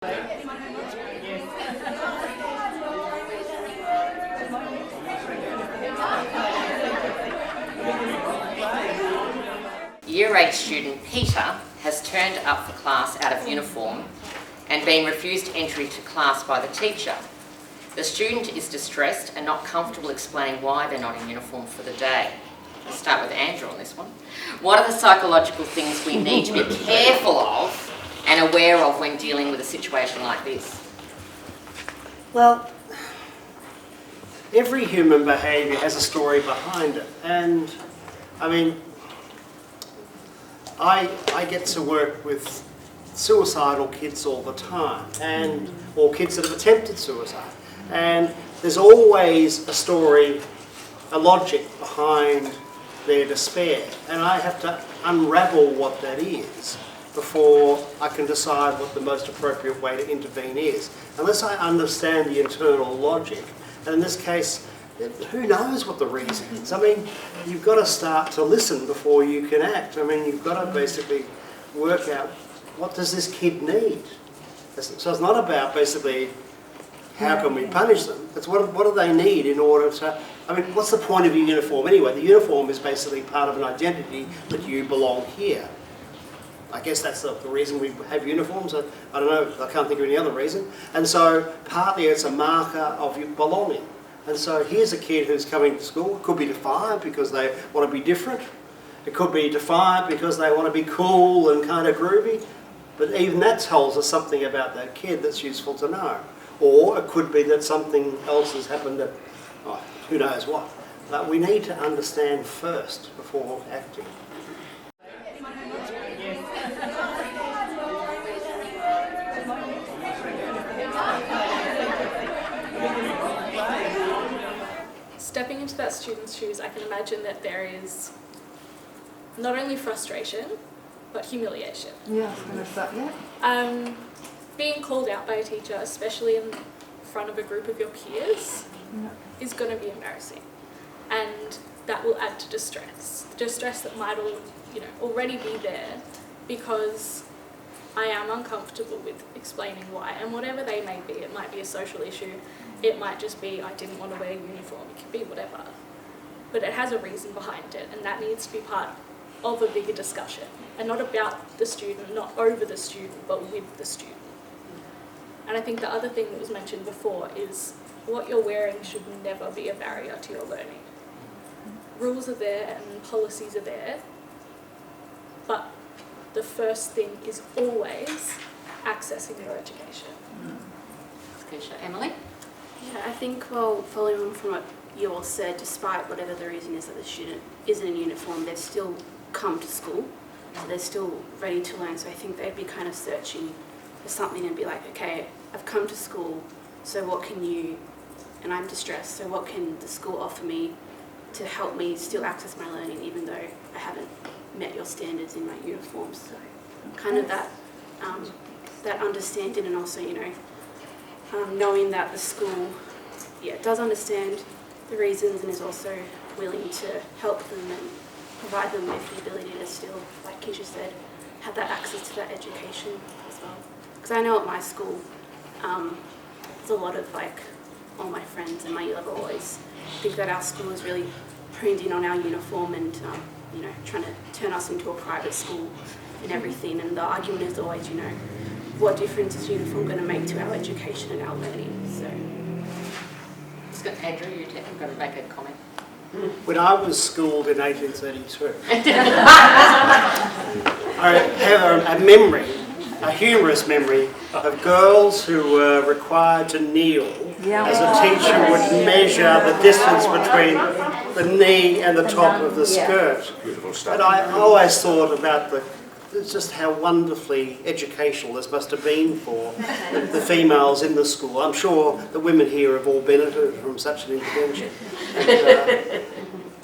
Year 8 student Peter has turned up for class out of uniform and been refused entry to class by the teacher. The student is distressed and not comfortable explaining why they're not in uniform for the day. Let's start with Andrew on this one. What are the psychological things we need to be careful of and aware of when dealing with a situation like this? Well, every human behaviour has a story behind it, and I mean, I get to work with suicidal kids all the time, or kids that have attempted suicide, and there's always a story, a logic behind their despair, and I have to unravel what that is before I can decide what the most appropriate way to intervene is. Unless I understand the internal logic, and in this case, who knows what the reason is? I mean, you've got to start to listen before you can act. I mean, you've got to basically work out, what does this kid need? So it's not about basically how can we punish them. It's what do they need in order to, I mean, what's the point of your uniform anyway? The uniform is basically part of an identity that you belong here. I guess that's the reason we have uniforms. I don't know, I can't think of any other reason. And so partly it's a marker of your belonging. And so here's a kid who's coming to school. It could be defiant because they want to be different. It could be defiant because they want to be cool and kind of groovy. But even that tells us something about that kid that's useful to know. Or it could be that something else has happened that, oh, who knows what. But we need to understand first before acting. Stepping into that student's shoes, I can imagine that there is not only frustration, but humiliation. Yeah, yeah. Being called out by a teacher, especially in front of a group of your peers, is going to be embarrassing, and that will add to distress. Distress that might already be there because I am uncomfortable with explaining why, and whatever they may be. It might be a social issue, it might just be I didn't want to wear a uniform, it could be whatever. But it has a reason behind it, and that needs to be part of a bigger discussion, and not about the student, not over the student, but with the student. And I think the other thing that was mentioned before is what you're wearing should never be a barrier to your learning. Rules are there and policies are there, but the first thing is always accessing your education. Emily? Yeah, I think, well, following on from what you all said, despite whatever the reason is that the student isn't in uniform, they've still come to school, so they're still ready to learn. So I think they'd be kind of searching for something and be like, okay, I've come to school, so what can you, and I'm distressed, so what can the school offer me to help me still access my learning even though I haven't met your standards in my uniform. So kind of that that understanding, and also, knowing that the school does understand the reasons and is also willing to help them and provide them with the ability to still, like Keisha said, have that access to that education as well. Because I know at my school, there's a lot of all my friends and my year level always think that our school is really honed in on our uniform and trying to turn us into a private school and everything. And the argument is always, what difference is uniform going to make to our education and our learning? So, Andrew, you've got to make a comment. When I was schooled in 1832, I have a memory, a humorous memory, of girls who were required to kneel as a teacher would measure the distance between the knee and the top of the skirt. And I always thought about just how wonderfully educational this must have been for the females in the school. I'm sure the women here have all benefited from such an intervention. And,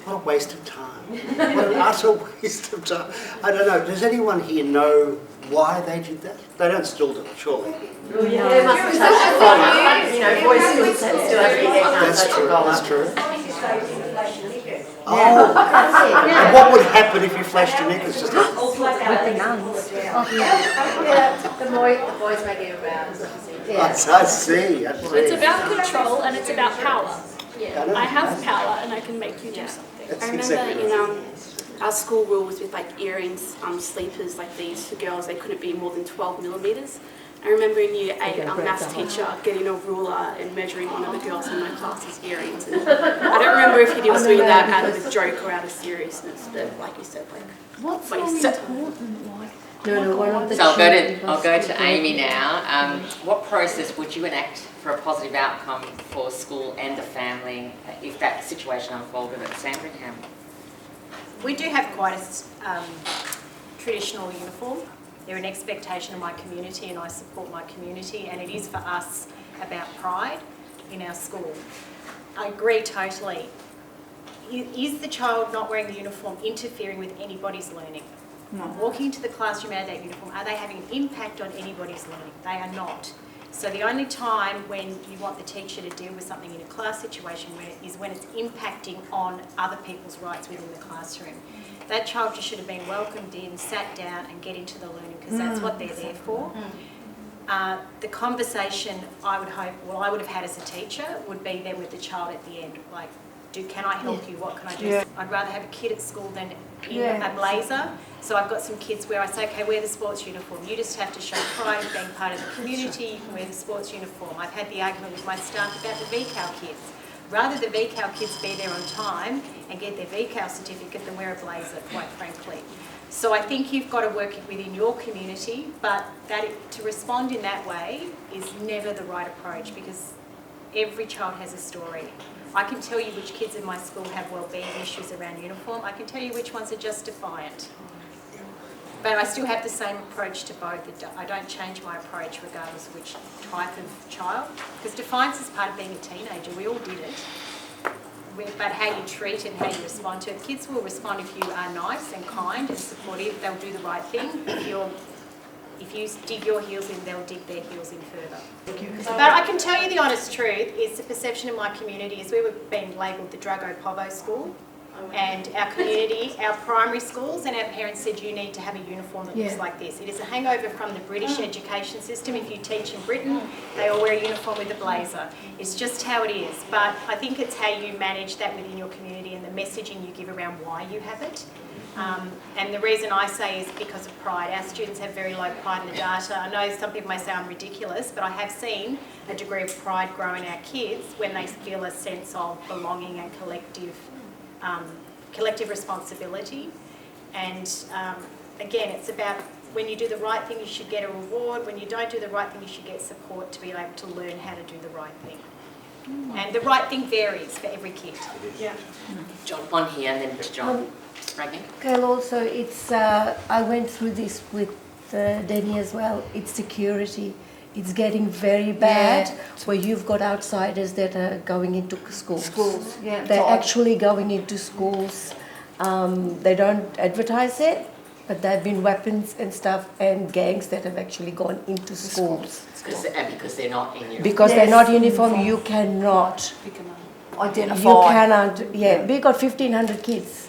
what a waste of time. What an utter waste of time. I don't know, does anyone here know why they did that? They don't still do it, surely. They must have touched upon, voice skill sets still have to be That's true, that's true. Oh, Yeah. and what would happen if you flashed your knickers just like All flat out. With the nuns. Yeah, the boys may get around. I see. It's about control and it's about power. I I have power and I can make you do something. That's I remember exactly in right. our school rules with like earrings, sleepers like these for girls, they couldn't be more than 12 millimetres. I remember in year 8, our maths teacher getting a rular and measuring one of the girls in my class's earrings. And I don't remember if he was doing that out of a joke or out of seriousness, but like you said, like, What's But so he's so- important? Like, no, one of the So I'll children go was to Amy now. What process would you enact for a positive outcome for school and the family if that situation unfolded at Sandringham? We do have quite a traditional uniform. They're an expectation of my community and I support my community, and it is for us about pride in our school. I agree totally. Is the child not wearing the uniform interfering with anybody's learning? No. Walking into the classroom out of that uniform, are they having an impact on anybody's learning? They are not. So the only time when you want the teacher to deal with something in a class situation is when it's impacting on other people's rights within the classroom. That child just should have been welcomed in, sat down and get into the learning, because that's what they're there for. The conversation I would hope, I would have had as a teacher would be then with the child at the end, like, can I help you? What can I do? Yeah. I'd rather have a kid at school than in Yeah. a blazer. So I've got some kids where I say, okay, wear the sports uniform. You just have to show pride of being part of the community. You can wear the sports uniform. I've had the argument with my staff about the VCAL kids. Rather the VCAL kids be there on time and get their VCAL certificate than wear a blazer, quite frankly. So I think you've got to work it within your community, but to respond in that way is never the right approach, because every child has a story. I can tell you which kids in my school have wellbeing issues around uniform. I can tell you which ones are just defiant. But I still have the same approach to both. I don't change my approach regardless of which type of child, because defiance is part of being a teenager. We all did it. But how you treat it and how you respond to it. Kids will respond if you are nice and kind and supportive. They'll do the right thing. If you dig your heels in, they'll dig their heels in further. But I can tell you the honest truth is the perception in my community is we were being labelled the Drago Povo school, and our community, our primary schools and our parents said you need to have a uniform that looks like this. It is a hangover from the British education system. If you teach in Britain, they all wear a uniform with a blazer. It's just how it is. But I think it's how you manage that within your community and the messaging you give around why you have it. And the reason I say is because of pride. Our students have very low pride in the data. I know some people may say I'm ridiculous, but I have seen a degree of pride grow in our kids when they feel a sense of belonging and collective responsibility. And again, it's about when you do the right thing, you should get a reward. When you don't do the right thing, you should get support to be able to learn how to do the right thing. And the right thing varies for every kid. Yeah. John, one here and then to John. Ragni? Gail, also, it's, I went through this with Denny as well. It's security. It's getting very bad where you've got outsiders that are going into schools. Yeah. They're actually going into schools. They don't advertise it, but there have been weapons and stuff and gangs that have actually gone into schools. Because they're not in uniform. Because they're not uniform, you cannot. Identify. You cannot. Yeah, we got 1,500 kids.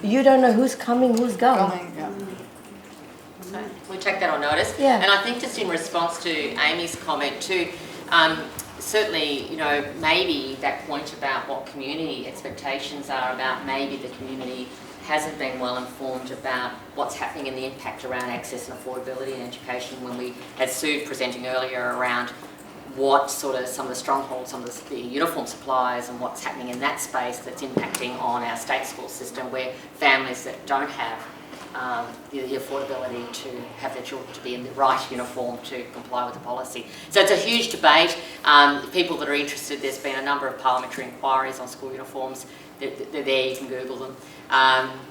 You don't know who's coming, who's going. So we take that on notice. Yeah. And I think just in response to Amy's comment too, certainly, you know, maybe that point about what community expectations are about, maybe the community hasn't been well informed about what's happening and the impact around access and affordability in education when we had Sue presenting earlier around what sort of some of the strongholds, some of the uniform suppliers and what's happening in that space that's impacting on our state school system where families that don't have the affordability to have their children to be in the right uniform to comply with the policy. So it's a huge debate. People that are interested, there's been a number of parliamentary inquiries on school uniforms. They're there, you can Google them.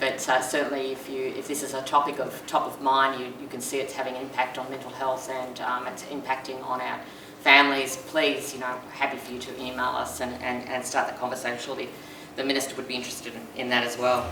But certainly if this is a topic of top of mind, you can see it's having an impact on mental health and it's impacting on our families. Please, you know, happy for you to email us and start the conversation. Surely the Minister would be interested in that as well.